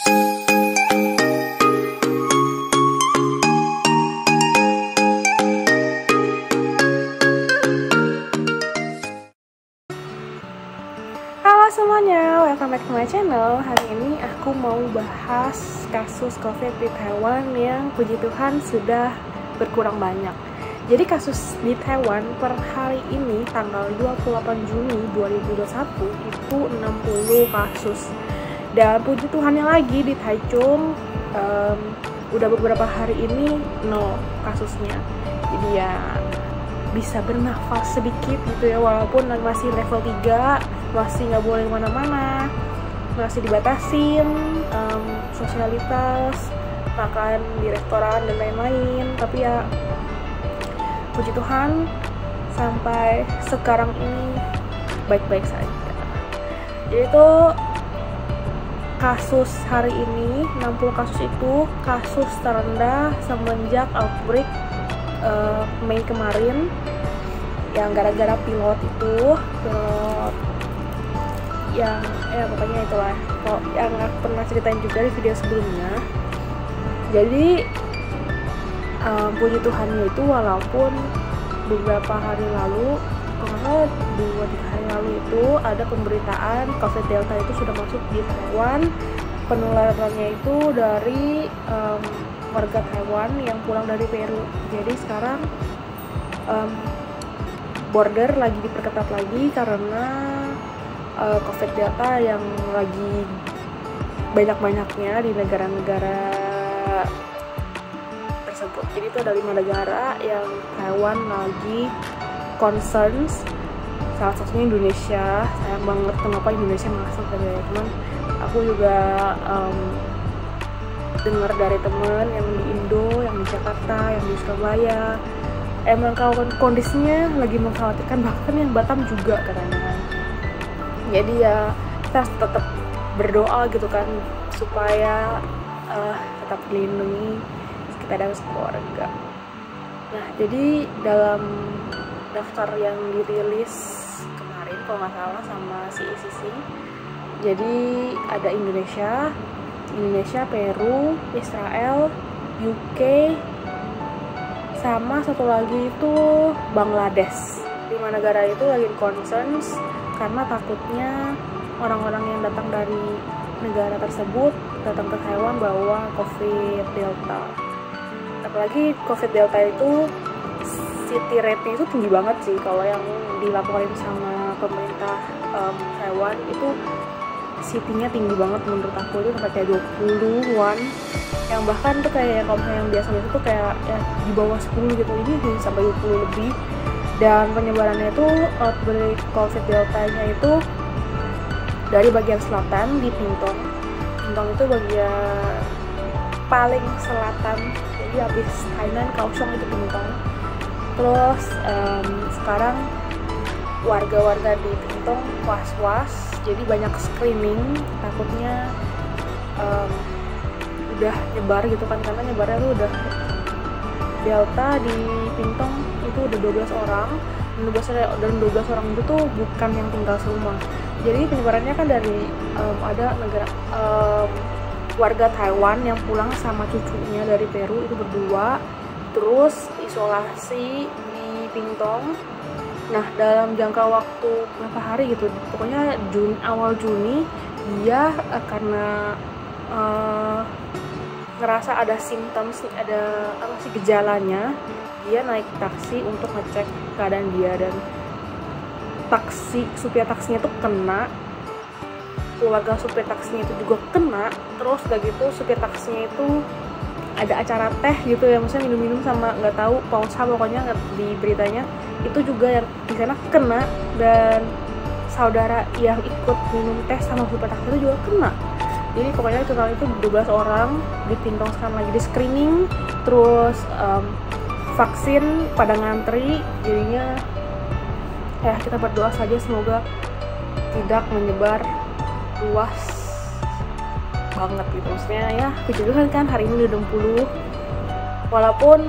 Halo semuanya, welcome back to my channel. Hari ini aku mau bahas kasus COVID di Taiwan yang puji Tuhan sudah berkurang banyak. Jadi kasus di Taiwan per hari ini tanggal 28 Juni 2021 itu 60 kasus. Dan puji Tuhannya lagi di Taichung udah beberapa hari ini 0 kasusnya. Jadi ya bisa bernafas sedikit gitu ya, walaupun masih level 3, masih nggak boleh kemana-mana, masih dibatasin sosialitas, makan di restoran dan lain-lain. Tapi ya puji Tuhan sampai sekarang ini baik-baik saja. Jadi itu kasus hari ini 60 kasus itu kasus terendah semenjak outbreak Mei kemarin, yang gara-gara pilot yang pokoknya itulah yang aku pernah ceritain juga di video sebelumnya. Jadi puji Tuhannya itu walaupun beberapa hari lalu, kalau 2-3 hari lalu itu ada pemberitaan COVID Delta itu sudah masuk di Taiwan. Penularannya itu dari warga Taiwan yang pulang dari Peru. Jadi sekarang border lagi diperketat lagi karena COVID Delta yang lagi banyak-banyaknya di negara-negara tersebut. Jadi itu ada 5 negara yang Taiwan lagi concerns. Salah satunya Indonesia. Sayang banget kenapa Indonesia masuk ya. Cuman aku juga dengar dari temen yang di Indo, yang di Jakarta, yang di Surabaya, emang kalau kondisinya lagi mengkhawatirkan, bahkan yang Batam juga katanya. Jadi ya kita harus tetap berdoa gitu kan, supaya tetap dilindungi kita dan keluarga. Nah, jadi dalam daftar yang dirilis kemarin kalau nggak salah sama CECC, jadi ada Indonesia, Peru, Israel, UK, sama satu lagi itu Bangladesh. 5 negara itu lagi concerns karena takutnya orang-orang yang datang dari negara tersebut datang ke Taiwan bawa COVID Delta. Apalagi COVID Delta itu city rate-nya itu tinggi banget sih. Kalau yang dilakukan sama pemerintah Taiwan itu city-nya tinggi banget menurut aku, itu sampai kayak 20-an, yang bahkan tuh kayak kalau yang biasa-biasa tuh kayak ya di bawah 10 gitu, ini sampai 20 lebih. Dan penyebarannya itu outbreak COVID Delta-nya itu dari bagian selatan di Pingtung itu bagian paling selatan, jadi habis Hainan, Kaohsiung itu Pingtung. Terus sekarang warga-warga di Pingtung was-was, jadi banyak screening, takutnya udah nyebar gitu kan, karena nyebarnya tuh udah Delta di Pingtung itu udah 12 orang, dan 12 orang itu tuh bukan yang tinggal serumah. Jadi penyebarannya kan dari ada negara warga Taiwan yang pulang sama cucunya dari Peru itu berdua, terus isolasi di Pingtung. Nah, dalam jangka waktu berapa hari gitu, pokoknya awal Juni, dia karena ngerasa ada symptoms, ada apa sih gejalanya, dia naik taksi untuk ngecek keadaan dia, dan supir taksinya tuh kena, keluarga supir taksinya itu juga kena. Terus udah gitu supir taksinya itu ada acara teh gitu ya, maksudnya minum-minum sama nggak tahu pausa, pokoknya di beritanya itu juga yang di sana kena, dan saudara yang ikut minum teh sama supir taksi itu juga kena. Jadi pokoknya total itu 12 orang di Pingtung sekarang lagi di screening, terus vaksin pada ngantri. Jadinya ya kita berdoa saja semoga tidak menyebar luas banget gitu, maksudnya ya puji Tuhan kan hari ini udah 60. Walaupun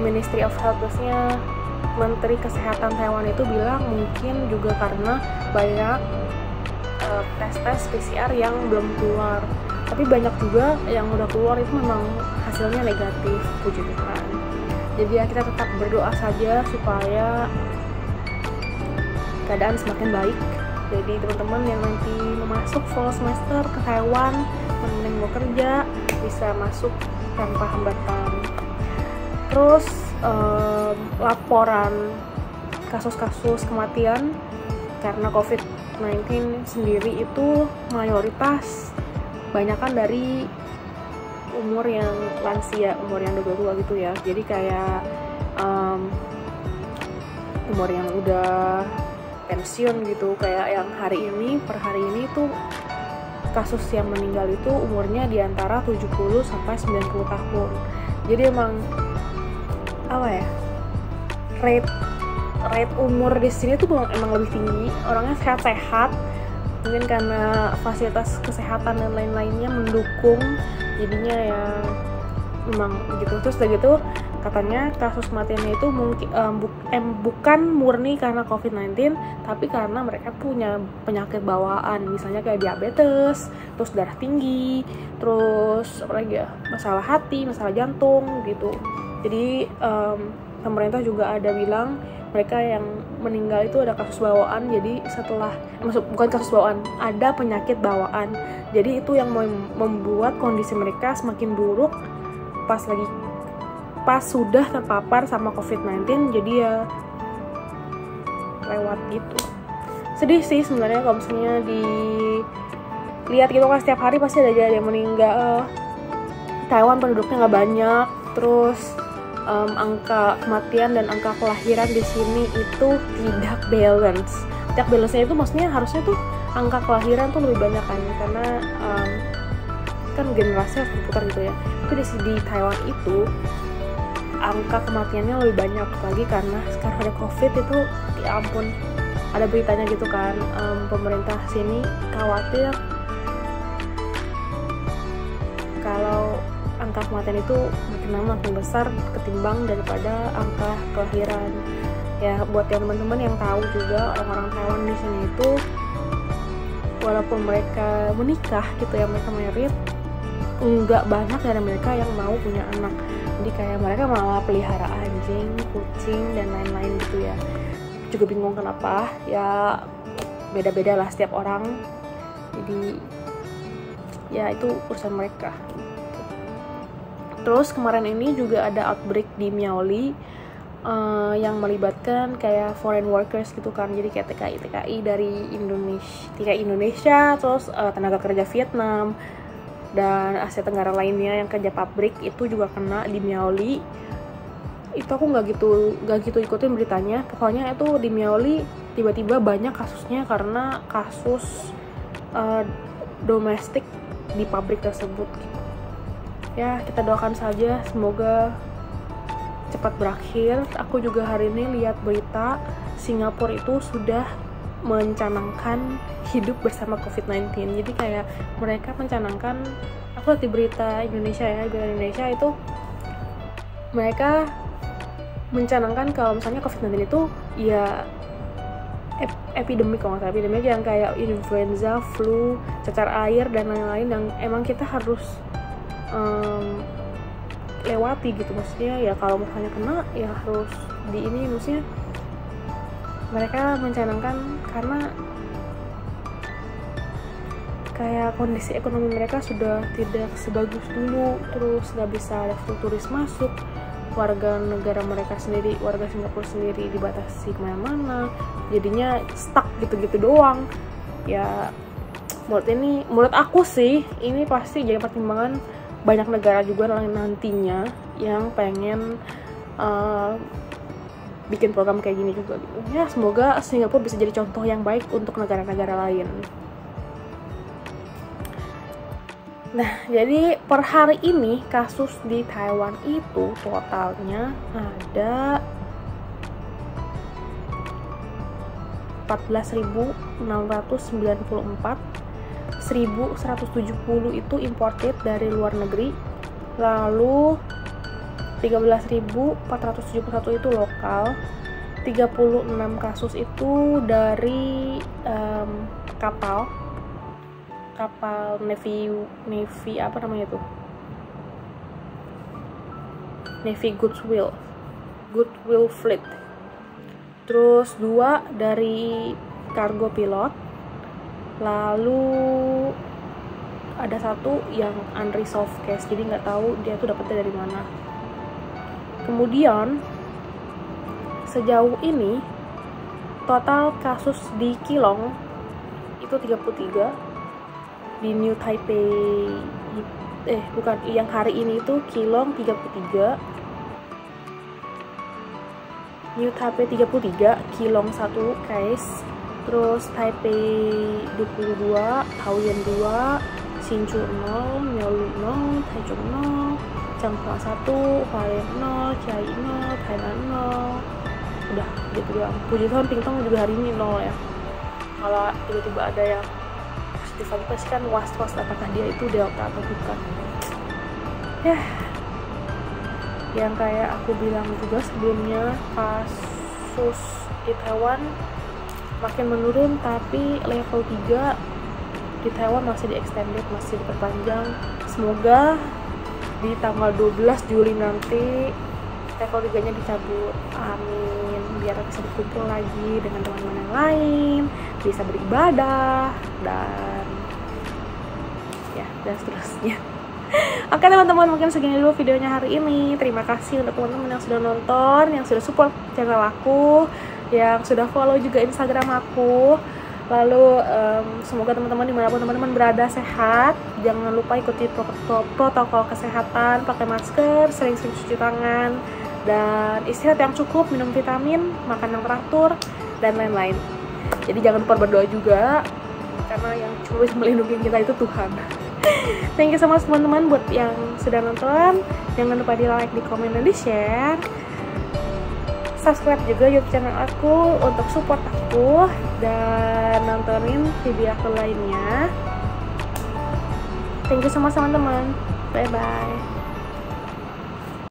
Ministry of Health-nya, Menteri Kesehatan Taiwan itu bilang mungkin juga karena banyak tes PCR yang belum keluar. Tapi banyak juga yang udah keluar itu memang hasilnya negatif, puji Tuhan. Jadi ya kita tetap berdoa saja supaya keadaan semakin baik. Jadi teman-teman yang nanti mau masuk fall semester ke Taiwan, teman-teman yang mau kerja bisa masuk tanpa hambatan. Terus laporan kasus-kasus kematian karena COVID-19 sendiri itu mayoritas banyakan dari umur yang lansia, umur yang udah tua gitu ya. Jadi kayak umur yang udah pensiun gitu, kayak yang per hari ini tuh kasus yang meninggal itu umurnya di antara 70 sampai 90 tahun. Jadi emang apa ya? Rate umur di sini tuh emang lebih tinggi, orangnya sehat-sehat. Mungkin karena fasilitas kesehatan dan lain-lainnya mendukung, jadinya ya memang gitu. Terus udah gitu katanya kasus kematiannya itu mungkin bukan murni karena COVID-19, tapi karena mereka punya penyakit bawaan, misalnya kayak diabetes, terus darah tinggi, terus apa lagi ya, masalah hati, masalah jantung gitu. Jadi pemerintah juga ada bilang mereka yang meninggal itu ada kasus bawaan, jadi bukan kasus bawaan, ada penyakit bawaan. Jadi itu yang membuat kondisi mereka semakin buruk pas sudah terpapar sama COVID-19, jadi ya lewat gitu. Sedih sih sebenarnya kalau misalnya dilihat gitu kan, setiap hari pasti ada aja yang meninggal. Taiwan penduduknya nggak banyak, terus angka kematian dan angka kelahiran di sini itu tidak balance. Tidak balance-nya itu maksudnya harusnya tuh angka kelahiran tuh lebih banyak kan, karena kan generasi harus berputar gitu ya. Tapi di Taiwan itu angka kematiannya lebih banyak, lagi karena sekarang ada COVID itu, ya ampun, ada beritanya gitu kan, pemerintah sini khawatir kalau angka kematian itu makin lama makin besar ketimbang daripada angka kelahiran. Ya buat yang teman-teman yang tahu juga, orang-orang Taiwan di sini itu walaupun mereka menikah gitu ya, mereka married, nggak banyak dari mereka yang mau punya anak. Jadi kayak mereka malah pelihara anjing, kucing dan lain-lain gitu ya. Juga bingung kenapa, ya beda-beda lah setiap orang. Jadi ya itu urusan mereka. Terus kemarin ini juga ada outbreak di Miaoli yang melibatkan kayak foreign workers gitu kan. Jadi kayak TKI dari Indonesia, terus tenaga kerja Vietnam dan Asia Tenggara lainnya yang kerja pabrik itu juga kena di Miaoli. Itu aku nggak gitu ikutin beritanya. Pokoknya itu di Miaoli tiba-tiba banyak kasusnya karena kasus domestik di pabrik tersebut. Ya kita doakan saja semoga cepat berakhir. Aku juga hari ini lihat berita Singapura itu sudah mencanangkan hidup bersama COVID-19. Jadi kayak mereka mencanangkan, aku lihat di berita Indonesia itu mereka mencanangkan kalau misalnya COVID-19 itu ya epidemik, kalau nggak salah epidemik yang kayak influenza, flu, cacar air dan lain-lain yang emang kita harus lewati gitu. Maksudnya ya kalau misalnya kena ya harus maksudnya mereka mencanangkan karena kayak kondisi ekonomi mereka sudah tidak sebagus dulu, terus nggak bisa ada turis masuk, warga Singapura sendiri dibatasi kemana-mana, jadinya stuck gitu-gitu doang. Ya menurut aku sih ini pasti jadi pertimbangan banyak negara juga nantinya yang pengen bikin program kayak gini juga gitu. Ya semoga Singapura bisa jadi contoh yang baik untuk negara-negara lain. Nah, jadi per hari ini kasus di Taiwan itu totalnya ada 14.694, 1.170 itu imported dari luar negeri, lalu 13.471 itu lokal, 36 kasus itu dari kapal, kapal Navy apa namanya tuh, Navy Goodwill Fleet. Terus 2 dari cargo pilot, lalu ada 1 yang unresolved case, jadi nggak tahu dia tuh dapetnya dari mana. Kemudian sejauh ini total kasus di Keelung itu 33, di New Taipei bukan, yang hari ini itu Keelung 33, New Taipei 33, Keelung 1 case, terus Taipei 22, Taoyuan 2, Hsinchu 0, Miaoli 0, Taichung 0, Changhua 1, Hualien 0, Chiayi 0, Tainan 0. Udah gitu doang. Puji Tuhan Pingtong juga hari ini 0 ya. Kalau tiba-tiba ada yang positif lagi pasti kan was-was apakah dia itu delta atau bukan. Ya, yang kayak aku bilang juga sebelumnya, kasus di Taiwan makin menurun, tapi level 3 di Taiwan masih di-extended, masih diperpanjang. Semoga di tanggal 12 Juli nanti level 3-nya dicabut. Amin. Biar bisa berkumpul lagi dengan teman-teman yang lain, bisa beribadah, dan seterusnya. Oke teman-teman, mungkin segini dulu videonya hari ini. Terima kasih untuk teman-teman yang sudah nonton, yang sudah support channel aku, yang sudah follow juga Instagram aku. Lalu semoga teman-teman dimanapun teman-teman berada sehat. Jangan lupa ikuti protokol kesehatan, pakai masker, sering-sering cuci tangan, dan istirahat yang cukup, minum vitamin, makan yang teratur, dan lain-lain. Jadi jangan lupa berdoa juga, karena yang cuma bisa melindungi kita itu Tuhan. Thank you so much teman-teman buat yang sudah nonton. Jangan lupa di like, di komen, dan di share. Subscribe juga YouTube channel aku untuk support aku, dan nontonin video aku lainnya. Thank you so much teman-teman. Bye bye.